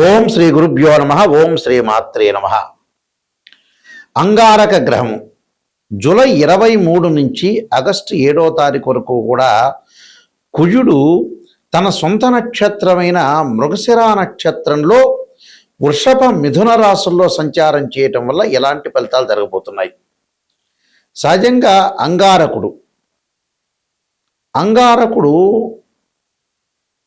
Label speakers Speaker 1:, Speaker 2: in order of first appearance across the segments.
Speaker 1: ఓం శ్రీ గురుభ్యో నమ. ఓం శ్రీ మాత్రే నమ. అంగారక గ్రహము జూలై 23 నుంచి ఆగస్టు 7వ తారీఖు వరకు కూడా కుజుడు తన సొంత నక్షత్రమైన మృగశిర నక్షత్రంలో వృషభ మిథున రాశుల్లో సంచారం చేయటం వల్ల ఎలాంటి ఫలితాలు జరగబోతున్నాయి. సహజంగా అంగారకుడు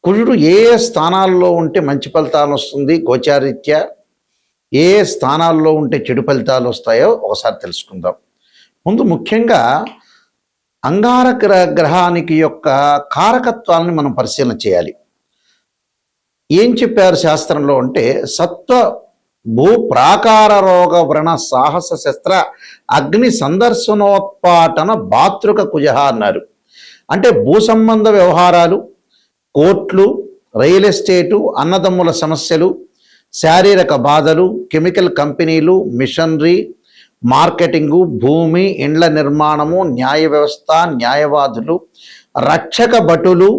Speaker 1: కుజుడు ఏ స్థానాల్లో ఉంటే మంచి ఫలితాలు వస్తుంది, గోచారీత్యా ఏ స్థానాల్లో ఉంటే చెడు ఫలితాలు వస్తాయో ఒకసారి తెలుసుకుందాం. ముందు ముఖ్యంగా అంగారక గ్రహానికి యొక్క కారకత్వాలని మనం పరిశీలన చేయాలి. ఏం చెప్పారు శాస్త్రంలో అంటే సత్వ భూ ప్రాకార రోగ వ్రణ సాహస శస్త్ర అగ్ని సందర్శనోత్పాటన భాతృక కుజ అన్నారు. అంటే భూ సంబంధ వ్యవహారాలు, కోర్టులు, రియల్ ఎస్టేటు, అన్నదమ్ముల సమస్యలు, శారీరక బాధలు, కెమికల్ కంపెనీలు, మిషనరీ, మార్కెటింగు, భూమి, ఇండ్ల నిర్మాణము, న్యాయ వ్యవస్థ, న్యాయవాదులు, రక్షక భటులు,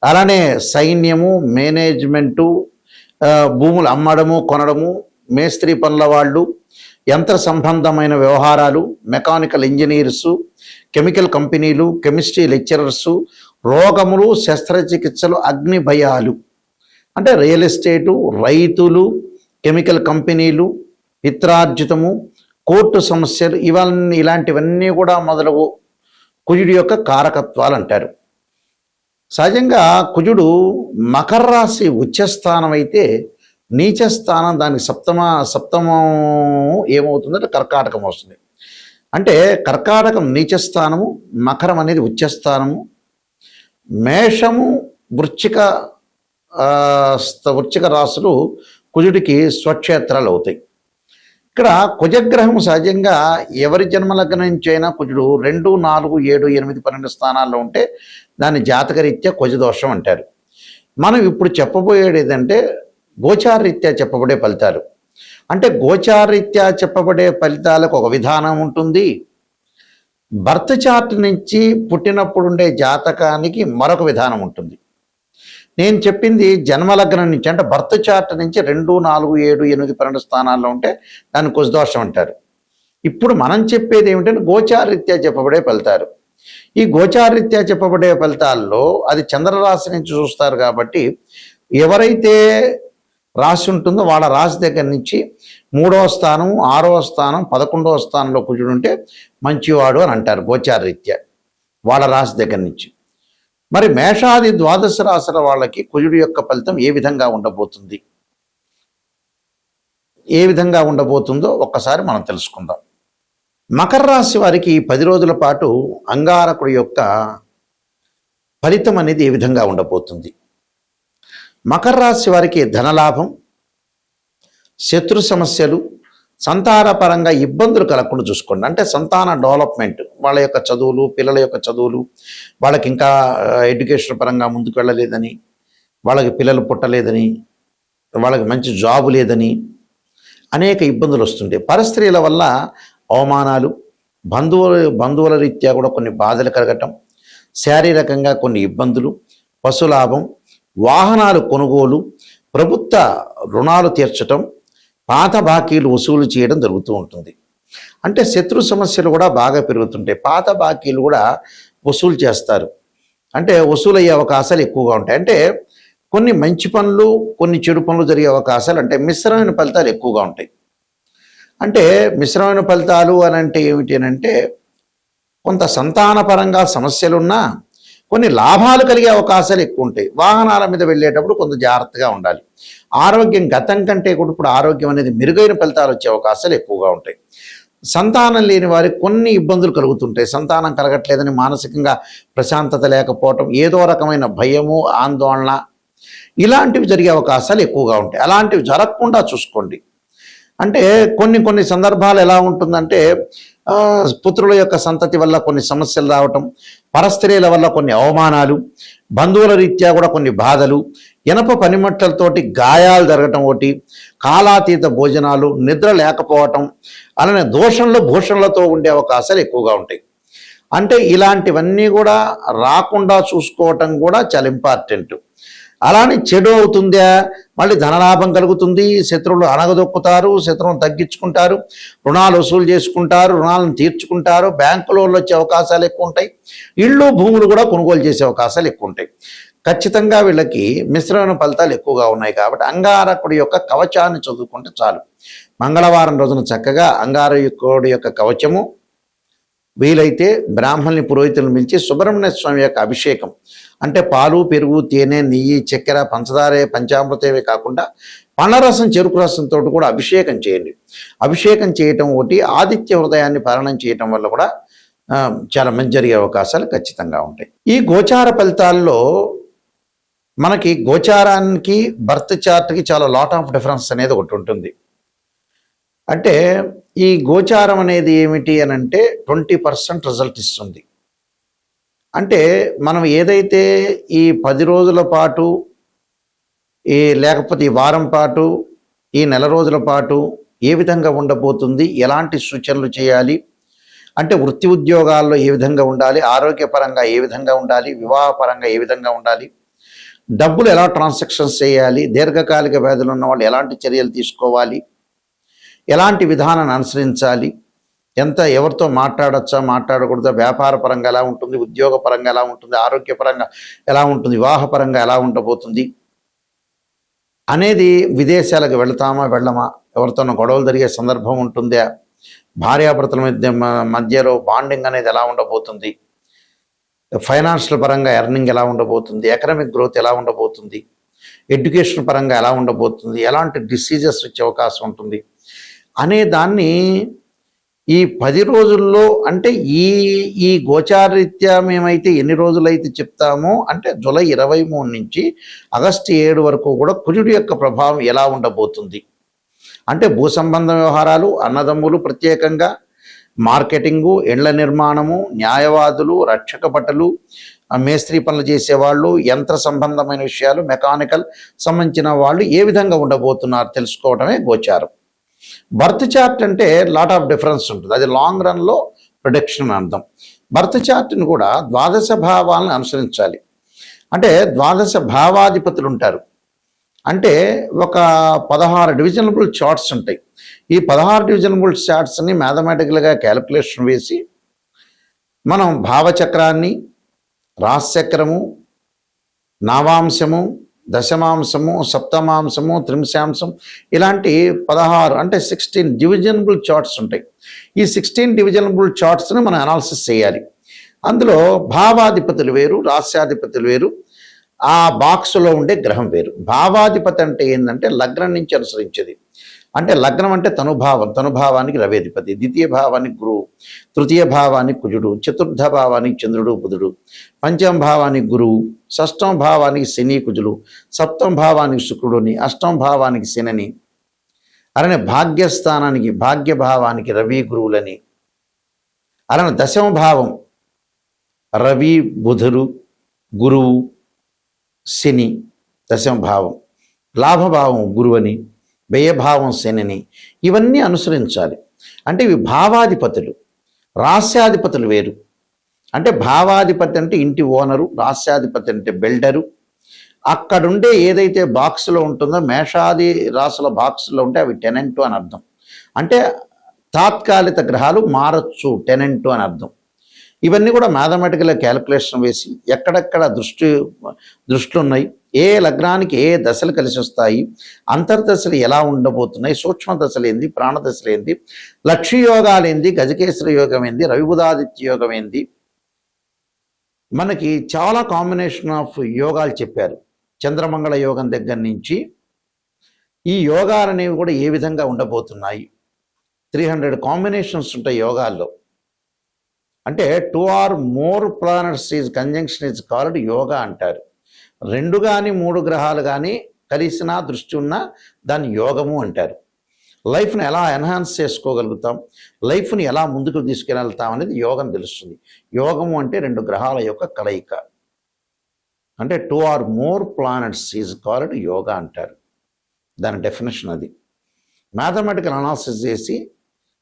Speaker 1: అలానే సైన్యము, మేనేజ్మెంటు, భూములు అమ్మడము కొనడము, మేస్త్రీ పనుల వాళ్ళు, యంత్ర సంబంధమైన వ్యవహారాలు, మెకానికల్ ఇంజనీర్సు, కెమికల్ కంపెనీలు, కెమిస్ట్రీ లెక్చరర్సు, రోగములు, శస్త్రచికిత్సలు, అగ్ని భయాలు, అంటే రియల్ ఎస్టేటు, రైతులు, కెమికల్ కంపెనీలు, పిత్రార్జితము, కోర్టు సమస్యలు, ఇలాంటివన్నీ కూడా మొదలగు కుజుడి యొక్క కారకత్వాలు అంటారు. సహజంగా కుజుడు మకర రాశి ఉచ్చస్థానం అయితే నీచస్థానం దానికి సప్తమం ఏమవుతుందంటే కర్కాటకం వస్తుంది. అంటే కర్కాటకం నీచస్థానము, మకరం అనేది ఉచ్చస్థానము, మేషము, వృశ్చిక రాశులు కుజుడికి స్వక్షేత్రాలు అవుతాయి. ఇక్కడ కుజగ్రహం సహజంగా ఎవరి జన్మలగ్నం నుంచి అయినా కుజుడు 2, 4, 7, 8, 12 స్థానాల్లో ఉంటే దాన్ని జాతకరీత్యా కుజదోషం అంటారు. మనం ఇప్పుడు చెప్పబోయేది ఏంటంటే గోచారరీత్యా చెప్పబడే ఫలితాలు. అంటే గోచారరీత్యా చెప్పబడే ఫలితాలకు ఒక విధానం ఉంటుంది, బర్త్ చార్ట్ నుంచి పుట్టినప్పుడు ఉండే జాతకానికి మరొక విధానం ఉంటుంది. నేను చెప్పింది జన్మలగ్నం నుంచి, అంటే బర్త్ చార్ట్ నుంచి 2, 4, 7, 8, 12 స్థానాల్లో ఉంటే దాన్ని కుజదోషం అంటారు. ఇప్పుడు మనం చెప్పేది ఏమిటంటే గోచారరీత్యా చెప్పబడే ఫలితాలు. ఈ గోచారరీత్యా చెప్పబడే ఫలితాల్లో అది చంద్రరాశి నుంచి చూస్తారు కాబట్టి ఎవరైతే రాశి ఉంటుందో వాళ్ళ రాశి దగ్గర నుంచి 3వ స్థానం, 6వ స్థానం, 11వ స్థానంలో కుజుడు ఉంటే మంచివాడు అని అంటారు గోచారరీత్యా వాళ్ళ రాశి దగ్గర నుంచి. మరి మేషాది ద్వాదశ రాశుల వాళ్ళకి కుజుడు యొక్క ఫలితం ఏ విధంగా ఉండబోతుందో ఒక్కసారి మనం తెలుసుకుందాం. మకర రాశి వారికి 10 రోజుల పాటు అంగారకుడి యొక్క ఫలితం అనేది ఏ విధంగా ఉండబోతుంది. మకర రాశి వారికి ధనలాభం, శత్రు సమస్యలు, సంతానపరంగా ఇబ్బందులు కలగకుండా చూసుకోండి. అంటే సంతాన డెవలప్మెంట్, వాళ్ళ యొక్క చదువులు, పిల్లల యొక్క చదువులు, వాళ్ళకి ఇంకా ఎడ్యుకేషన్ పరంగా ముందుకు వెళ్ళలేదని, వాళ్ళకి పిల్లలు పుట్టలేదని, వాళ్ళకి మంచి జాబు లేదని అనేక ఇబ్బందులు వస్తుంటాయి. పరస్త్రీల వల్ల అవమానాలు, బంధువుల రీత్యా కూడా కొన్ని బాధలు కలగటం, శారీరకంగా కొన్ని ఇబ్బందులు, పశులాభం, వాహనాలు కొనుగోలు, ప్రభుత్వ రుణాలు తీర్చటం, పాత బాకీలు వసూలు చేయడం జరుగుతూ ఉంటుంది. అంటే శత్రు సమస్యలు కూడా బాగా పెరుగుతుంటాయి. పాత బాకీలు కూడా వసూలు చేస్తారు, అంటే వసూలు అయ్యే అవకాశాలు ఎక్కువగా ఉంటాయి. అంటే కొన్ని మంచి పనులు, కొన్ని చెడు పనులు జరిగే అవకాశాలు, అంటే మిశ్రమైన ఫలితాలు ఎక్కువగా ఉంటాయి. అంటే మిశ్రమైన ఫలితాలు అని అంటే ఏమిటి అని అంటే కొంత సంతానపరంగా సమస్యలున్నా కొన్ని లాభాలు కలిగే అవకాశాలు ఎక్కువ ఉంటాయి. వాహనాల మీద వెళ్ళేటప్పుడు కొంత జాగ్రత్తగా ఉండాలి. ఆరోగ్యం గతం కంటే కూడా ఇప్పుడు ఆరోగ్యం అనేది మెరుగైన ఫలితాలు వచ్చే అవకాశాలు ఎక్కువగా ఉంటాయి. సంతానం లేని వారికి కొన్ని ఇబ్బందులు కలుగుతుంటాయి. సంతానం కలగట్లేదని మానసికంగా ప్రశాంతత లేకపోవటం, ఏదో రకమైన భయము, ఆందోళన, ఇలాంటివి జరిగే అవకాశాలు ఎక్కువగా ఉంటాయి. అలాంటివి జరగకుండా చూసుకోండి. అంటే కొన్ని సందర్భాలు ఎలా ఉంటుందంటే పుత్రుల యొక్క సంతతి వల్ల కొన్ని సమస్యలు రావటం, పరస్త్రీల వల్ల కొన్ని అవమానాలు, బంధువుల రీత్యా కూడా కొన్ని బాధలు, ఇనప పనిముట్లతోటి గాయాలు జరగటం, ఒకటి కాలాతీత భోజనాలు, నిద్ర లేకపోవటం, అలానే భూషణలతో ఉండే అవకాశాలు ఎక్కువగా ఉంటాయి. అంటే ఇలాంటివన్నీ కూడా రాకుండా చూసుకోవటం కూడా చాలా ఇంపార్టెంట్. అలానే చెడు అవుతుందా, మళ్ళీ ధనలాభం కలుగుతుంది, శత్రువులు అణగదొక్కుతారు, శత్రువులను తగ్గించుకుంటారు, రుణాలు వసూలు చేసుకుంటారు, రుణాలను తీర్చుకుంటారు, బ్యాంకు లోన్లు వచ్చే అవకాశాలు ఎక్కువ ఉంటాయి, ఇళ్ళు భూములు కూడా కొనుగోలు చేసే అవకాశాలు ఎక్కువ ఉంటాయి. ఖచ్చితంగా వీళ్ళకి మిశ్రమైన ఫలితాలు ఎక్కువగా ఉన్నాయి. కాబట్టి అంగారకుడి యొక్క కవచాన్ని చదువుకుంటే చాలు. మంగళవారం రోజున చక్కగా అంగారకుడి యొక్క కవచము, వీలైతే బ్రాహ్మణుని పురోహితులను పిలిచి సుబ్రహ్మణ్య స్వామి యొక్క అభిషేకం అంటే పాలు, పెరుగు, తేనె, నెయ్యి, చక్కెర, పంచదారే, పంచామృతమే కాకుండా పండ్లరసం, చెరుకు రసంతో కూడా అభిషేకం చేయండి. అభిషేకం చేయటం ఒకటి, ఆదిత్య హృదయాన్ని పాలనం చేయటం వల్ల కూడా చాలా మంచి జరిగే అవకాశాలు ఖచ్చితంగా ఉంటాయి. ఈ గోచార ఫలితాల్లో మనకి గోచారానికి బర్త్ చార్ట్కి చాలా లాట్ ఆఫ్ డిఫరెన్స్ అనేది ఒకటి ఉంటుంది. అంటే ఈ గోచారం అనేది ఏమిటి అని అంటే 20% రిజల్ట్ ఇస్తుంది. అంటే మనం ఏదైతే ఈ 10 రోజుల పాటు, లేకపోతే ఈ వారం పాటు, ఈ నెల రోజుల పాటు ఏ విధంగా ఉండబోతుంది, ఎలాంటి సూచనలు చేయాలి, అంటే వృత్తి ఉద్యోగాల్లో ఏ విధంగా ఉండాలి, ఆరోగ్యపరంగా ఏ విధంగా ఉండాలి, వివాహపరంగా ఏ విధంగా ఉండాలి, డబ్బులు ఎలా ట్రాన్సాక్షన్స్ చేయాలి, దీర్ఘకాలిక వ్యాధులు ఉన్న వాళ్ళు ఎలాంటి చర్యలు తీసుకోవాలి, ఎలాంటి విధానాన్ని అనుసరించాలి, ఎవరితో మాట్లాడచ్చా, మాట్లాడకూడదా, వ్యాపార పరంగా ఎలా ఉంటుంది, ఉద్యోగ పరంగా ఎలా ఉంటుంది, ఆరోగ్యపరంగా ఎలా ఉంటుంది, వివాహపరంగా ఎలా ఉండబోతుంది అనేది, విదేశాలకు వెళతామా వెళ్ళమా, ఎవరితోనో గొడవలు జరిగే సందర్భం ఉంటుందా, భార్యాభర్తల మధ్యలో బాండింగ్ అనేది ఎలా ఉండబోతుంది, ఫైనాన్షియల్ పరంగా ఎర్నింగ్ ఎలా ఉండబోతుంది, ఎకనామిక్ గ్రోత్ ఎలా ఉండబోతుంది, ఎడ్యుకేషన్ పరంగా ఎలా ఉండబోతుంది, ఎలాంటి డిసీజెస్ వచ్చే అవకాశం ఉంటుంది అనే దాన్ని ఈ 10 రోజుల్లో, అంటే ఈ గోచారరీత్యా మేమైతే ఎన్ని రోజులైతే చెప్తామో, అంటే జూలై 23 నుంచి ఆగస్టు 7 వరకు కూడా కుజుడి యొక్క ప్రభావం ఎలా ఉండబోతుంది, అంటే భూ సంబంధ వ్యవహారాలు, అన్నదమ్ములు, ప్రత్యేకంగా మార్కెటింగు, ఇళ్ల నిర్మాణము, న్యాయవాదులు, రక్షక భటులు, మేస్త్రీ పనులు చేసేవాళ్ళు, యంత్ర సంబంధమైన విషయాలు, మెకానికల్ సంబంధించిన వాళ్ళు ఏ విధంగా ఉండబోతున్నారు తెలుసుకోవడమే గోచారం. బర్త్ చార్ట్ అంటే లాట్ ఆఫ్ డిఫరెన్స్ ఉంటుంది, అది లాంగ్ రన్లో ప్రొడిక్షన్ అర్థం. బర్త్ చార్ట్ని కూడా ద్వాదశ భావాలను అనుసరించాలి. అంటే ద్వాదశ భావాధిపతులు ఉంటారు, అంటే ఒక 16 డివిజనబుల్ చార్ట్స్ ఉంటాయి. ఈ 16 డివిజనబుల్ చార్ట్స్ని మ్యాథమెటికల్గా క్యాలిక్యులేషన్ వేసి మనం భావచక్రాన్ని, రాశిచక్రము, నవాంశము, దశమాంశము, సప్తమాంశము, త్రింశాంశం, ఇలాంటి 16 అంటే 16 డివిజనబుల్ చార్ట్స్ ఉంటాయి. ఈ 16 డివిజనబుల్ చార్ట్స్ని మనం అనాలిసిస్ చేయాలి. అందులో భావాధిపతులు వేరు, రాస్యాధిపతులు వేరు, ఆ బాక్స్లో ఉండే గ్రహం వేరు. భావాధిపతి అంటే ఏంటంటే లగ్నం నుంచి అనుసరించేది. అంటే లగ్నం అంటే తనుభావం, తనుభావానికి రవేధిపతి, ద్వితీయ భావానికి గురువు, తృతీయ భావానికి కుజుడు, చతుర్థ భావానికి చంద్రుడు బుధుడు, పంచమ భావానికి గురువు, షష్టమ భావానికి శని కుజులు, సప్తమ భావానికి శుక్రుడుని, అష్టమ భావానికి శనిని, అలానే భాగ్యస్థానానికి భాగ్యభావానికి రవి గురువులని, అలానే దశమ భావం రవి బుధుడు గురువు శని దశమ భావం, లాభభావం గురువని, వ్యయభావం శనిని, ఇవన్నీ అనుసరించాలి. అంటే ఇవి భావాధిపతులు. రాస్యాధిపతులు వేరు. అంటే భావాధిపతి అంటే ఇంటి ఓనరు, రాస్యాధిపతి అంటే బిల్డరు. అక్కడుండే ఏదైతే బాక్స్లో ఉంటుందో, మేషాది రాసుల బాక్స్లో ఉంటే అవి టెనెంటు అని అర్థం. అంటే తాత్కాలిక గ్రహాలు మారచ్చు, టెనెంటు అని అర్థం. ఇవన్నీ కూడా మ్యాథమెటికల్ క్యాలిక్యులేషన్ వేసి ఎక్కడెక్కడ దృష్టిలు ఉన్నాయి, ఏ లగ్నానికి ఏ దశలు కలిసి వస్తాయి, అంతర్దశలు ఎలా ఉండబోతున్నాయి, సూక్ష్మ దశలు ఏంది, ప్రాణదశలు ఏంది, లక్ష్య యోగాలు ఏంది, గజకేశ్వర యోగం ఏంది, రవిబుధాదిత్య యోగం ఏంది, మనకి చాలా కాంబినేషన్ ఆఫ్ యోగాలు చెప్పారు. చంద్రమంగళ యోగం దగ్గర నుంచి ఈ యోగాలు అనేవి కూడా ఏ విధంగా ఉండబోతున్నాయి. 300 కాంబినేషన్స్ ఉంటాయి యోగాల్లో. అంటే 2 or more planets is conjunction is called yoga అంటారు. 2 కానీ 3 గ్రహాలు కానీ కలిసిన దృష్టి ఉన్నా దాన్ని యోగము అంటారు. లైఫ్ని ఎలా ఎన్హాన్స్ చేసుకోగలుగుతాం, లైఫ్ని ఎలా ముందుకు తీసుకెళ్తాం అనేది యోగం తెలుస్తుంది. యోగము అంటే 2 గ్రహాల యొక్క కలయిక. అంటే 2 or more planets is called yoga అంటారు. దాని డెఫినేషన్ అది. మ్యాథమెటికల్ అనాలిసిస్ చేసి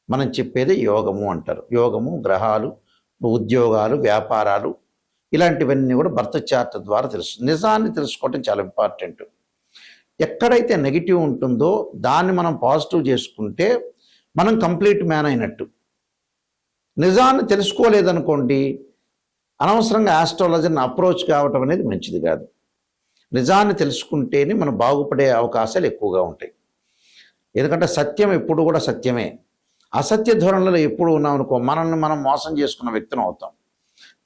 Speaker 1: మనం చెప్పేది యోగము అంటారు. యోగము, గ్రహాలు, ఉద్యోగాలు, వ్యాపారాలు, ఇలాంటివన్నీ కూడా బర్త్ చార్ట్ ద్వారా తెలుస్తుంది. నిజాన్ని తెలుసుకోవటం చాలా ఇంపార్టెంట్. ఎక్కడైతే నెగిటివ్ ఉంటుందో దాన్ని మనం పాజిటివ్ చేసుకుంటే మనం కంప్లీట్ మ్యాన్ అయినట్టు. నిజాన్ని తెలుసుకోలేదనుకోండి, అనవసరంగా ఆస్ట్రాలజీని అప్రోచ్ కావటం అనేది మంచిది కాదు. నిజాన్ని తెలుసుకుంటేనే మనం బాగుపడే అవకాశాలు ఎక్కువగా ఉంటాయి. ఎందుకంటే సత్యం ఎప్పుడు కూడా సత్యమే. అసత్య ధోరణిలో ఎప్పుడు ఉన్నామనుకో మనల్ని మనం మోసం చేసుకున్న వ్యక్తిని అవుతాం.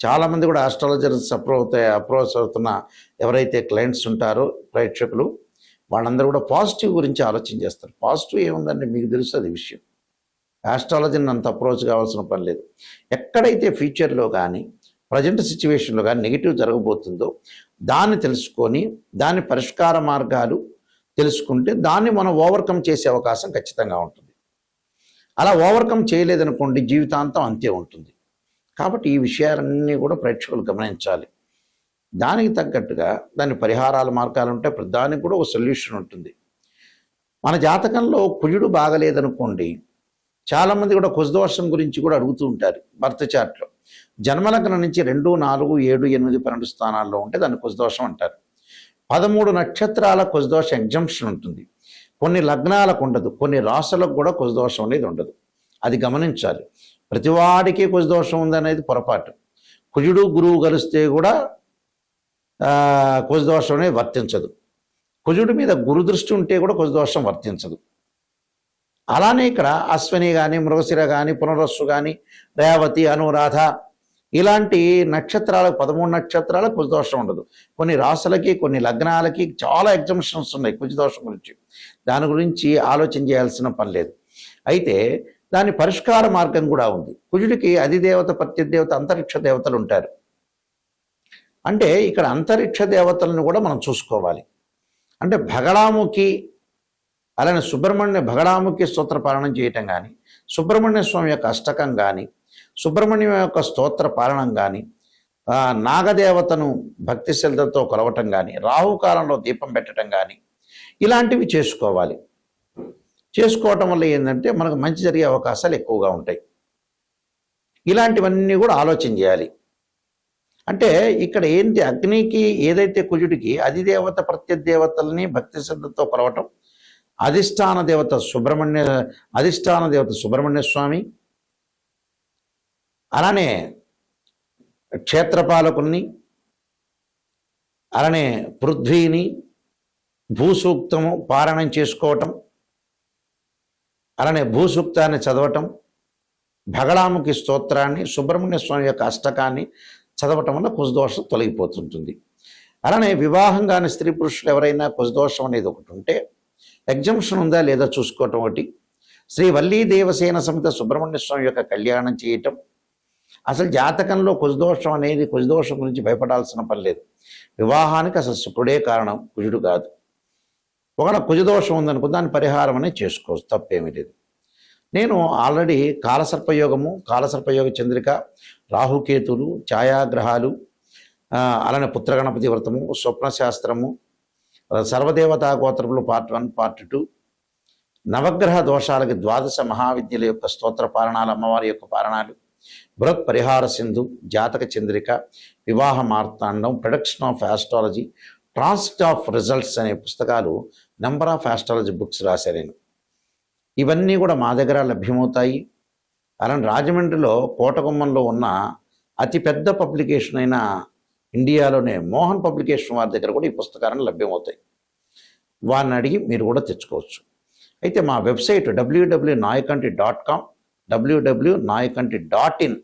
Speaker 1: చాలామంది కూడా ఆస్ట్రాలజర్స్ అప్రోచ్ అవుతున్న ఎవరైతే క్లయింట్స్ ఉంటారో ప్రేక్షకులు, వాళ్ళందరూ కూడా పాజిటివ్ గురించి ఆలోచన చేస్తారు. పాజిటివ్ ఏముందంటే మీకు తెలుస్తుంది విషయం. ఆస్ట్రాలజీని అంత అప్రోచ్ కావాల్సిన పని లేదు. ఎక్కడైతే ఫ్యూచర్లో కానీ ప్రజెంట్ సిచ్యువేషన్లో కానీ నెగిటివ్ జరగబోతుందో దాన్ని తెలుసుకొని దాని పరిష్కార మార్గాలు తెలుసుకుంటే దాన్ని మనం ఓవర్కమ్ చేసే అవకాశం ఖచ్చితంగా ఉంటుంది. అలా ఓవర్కమ్ చేయలేదనుకోండి జీవితాంతం అంతే ఉంటుంది. కాబట్టి ఈ విషయాలన్నీ కూడా ప్రేక్షకులు గమనించాలి. దానికి తగ్గట్టుగా దాని పరిహారాల మార్గాలు ఉంటాయి. దానికి కూడా ఒక సొల్యూషన్ ఉంటుంది. మన జాతకంలో కుజుడు బాగలేదనుకోండి, చాలామంది కూడా కుజదోషం గురించి కూడా అడుగుతూ ఉంటారు. బర్త్ చార్ట్లో జన్మలగ్నం నుంచి 2, 4, 7, 8, 12 స్థానాల్లో ఉంటే దాన్ని కుజదోషం అంటారు. 13 నక్షత్రాల కుజదోష ఎగ్జంప్షన్ ఉంటుంది. కొన్ని లగ్నాలకు ఉండదు, కొన్ని రాశులకు కూడా కుజదోషం అనేది ఉండదు. అది గమనించాలి. ప్రతివాడికి కుజదోషం ఉందనేది పొరపాటు. కుజుడు గురువు కలిస్తే కూడా కుజదోషం అనేది వర్తించదు. కుజుడి మీద గురు దృష్టి ఉంటే కూడా కుజదోషం వర్తించదు. అలానే ఇక్కడ అశ్విని కానీ, మృగశిర కానీ, పునరస్సు కానీ, రేవతి, అనురాధ ఇలాంటి నక్షత్రాలకు 13 నక్షత్రాలకు కుజదోషం ఉండదు. కొన్ని రాశులకి, కొన్ని లగ్నాలకి చాలా ఎగ్జంప్షన్స్ ఉన్నాయి కుజదోషం గురించి. దాని గురించి ఆలోచన చేయాల్సిన పని లేదు. అయితే దాని పరిష్కార మార్గం కూడా ఉంది. కుజుడికి అధిదేవత, ప్రత్యదేవత, అంతరిక్ష దేవతలు ఉంటారు. అంటే ఇక్కడ అంతరిక్ష దేవతలను కూడా మనం చూసుకోవాలి. అంటే భగళాముఖి, అలానే భగళాముఖి స్తోత్ర పాలనం చేయటం కానీ, సుబ్రహ్మణ్య స్వామి యొక్క అష్టకం కానీ, సుబ్రహ్మణ్యం యొక్క స్తోత్ర పాలనం కానీ, నాగదేవతను భక్తి శ్రద్ధతో కొలవటం కానీ, రాహుకాలంలో దీపం పెట్టడం కానీ ఇలాంటివి చేసుకోవాలి. చేసుకోవటం వల్ల ఏంటంటే మనకు మంచి జరిగే అవకాశాలు ఎక్కువగా ఉంటాయి. ఇలాంటివన్నీ కూడా ఆలోచన చేయాలి. అంటే ఇక్కడ ఏంటి, అగ్నికి ఏదైతే కుజుడికి అధిదేవత ప్రత్యదేవతల్ని భక్తి శ్రద్ధతో కొలవటం, అధిష్టాన దేవత సుబ్రహ్మణ్య స్వామి, అలానే క్షేత్రపాలకుల్ని, అలానే పృథ్వీని భూసూక్తము పారాయణం చేసుకోవటం, అలానే భూసూక్తాన్ని చదవటం, భగళాముఖి స్తోత్రాన్ని, సుబ్రహ్మణ్య స్వామి యొక్క అష్టకాన్ని చదవటం వల్ల కుజదోషం తొలగిపోతుంటుంది. అలానే వివాహం కాని స్త్రీ పురుషులు ఎవరైనా కుజదోషం అనేది ఒకటి ఉంటే ఎగ్జంప్షన్ ఉందా లేదా చూసుకోవటం ఒకటి, శ్రీ వల్లీ దేవసేన సమేత సుబ్రహ్మణ్య స్వామి యొక్క కళ్యాణం చేయటం. అసలు జాతకంలో కుజదోషం గురించి భయపడాల్సిన పని లేదు. వివాహానికి అసలు శుక్రుడే కారణం, కుజుడు కాదు. ఒకవేళ కుజదోషం ఉందనుకో దాని పరిహారం అనేది చేసుకోవచ్చు, తప్పేమీ లేదు. నేను ఆల్రెడీ కాలసర్పయోగ చంద్రిక, రాహుకేతులు, ఛాయాగ్రహాలు, అలానే పుత్రగణపతి వ్రతము, స్వప్నశాస్త్రము, సర్వదేవతా గోత్రములు పార్ట్ 1, పార్ట్ 2, నవగ్రహ దోషాలకి 12 మహావిద్యల యొక్క స్తోత్ర పారణాలు, అమ్మవారి యొక్క పారణాలు, బృహత్ పరిహార Sindhu, Jataka Chandrika, Vivaha Marthandam, production of astrology, transit of results అనే పుస్తకాలు నెంబర్ ఆఫ్ ఆస్ట్రాలజీ బుక్స్ రాశాను నేను. ఇవన్నీ కూడా మా దగ్గర లభ్యమవుతాయి. అలానే రాజమండ్రిలో కోటగుమ్మంలో ఉన్న అతిపెద్ద పబ్లికేషన్ అయిన ఇండియాలోనే మోహన్ పబ్లికేషన్ వారి దగ్గర కూడా ఈ పుస్తకాలను లభ్యమవుతాయి. వారిని అడిగి మీరు కూడా తెచ్చుకోవచ్చు. అయితే మా వెబ్సైట్ www.nayakanti.com, www.nayakanti.in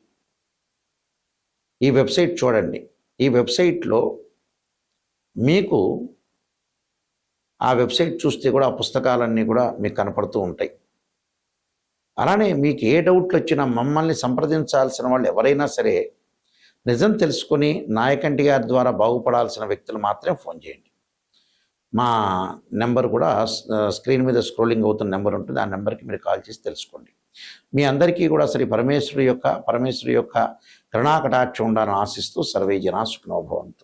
Speaker 1: ఈ వెబ్సైట్ చూడండి. ఈ వెబ్సైట్లో మీకు ఆ వెబ్సైట్ చూస్తే కూడా ఆ పుస్తకాలన్నీ కూడా మీకు కనపడుతూ ఉంటాయి. అలానే మీకు ఏ డౌట్లు వచ్చినా మమ్మల్ని సంప్రదించాల్సిన వాళ్ళు ఎవరైనా సరే నిజం తెలుసుకుని నాయకంటి గారి ద్వారా బాగుపడాల్సిన వ్యక్తులు మాత్రమే ఫోన్ చేయండి. మా నెంబర్ కూడా స్క్రీన్ మీద స్క్రోలింగ్ అవుతున్న నెంబర్ ఉంటుంది. ఆ నెంబర్కి మీరు కాల్ చేసి తెలుసుకోండి. మీ అందరికీ కూడా శ్రీ పరమేశ్వరి యొక్క కరుణాకటాక్షం ఉండాలని ఆశిస్తూ సర్వే జనా సుఖినో భవంతు.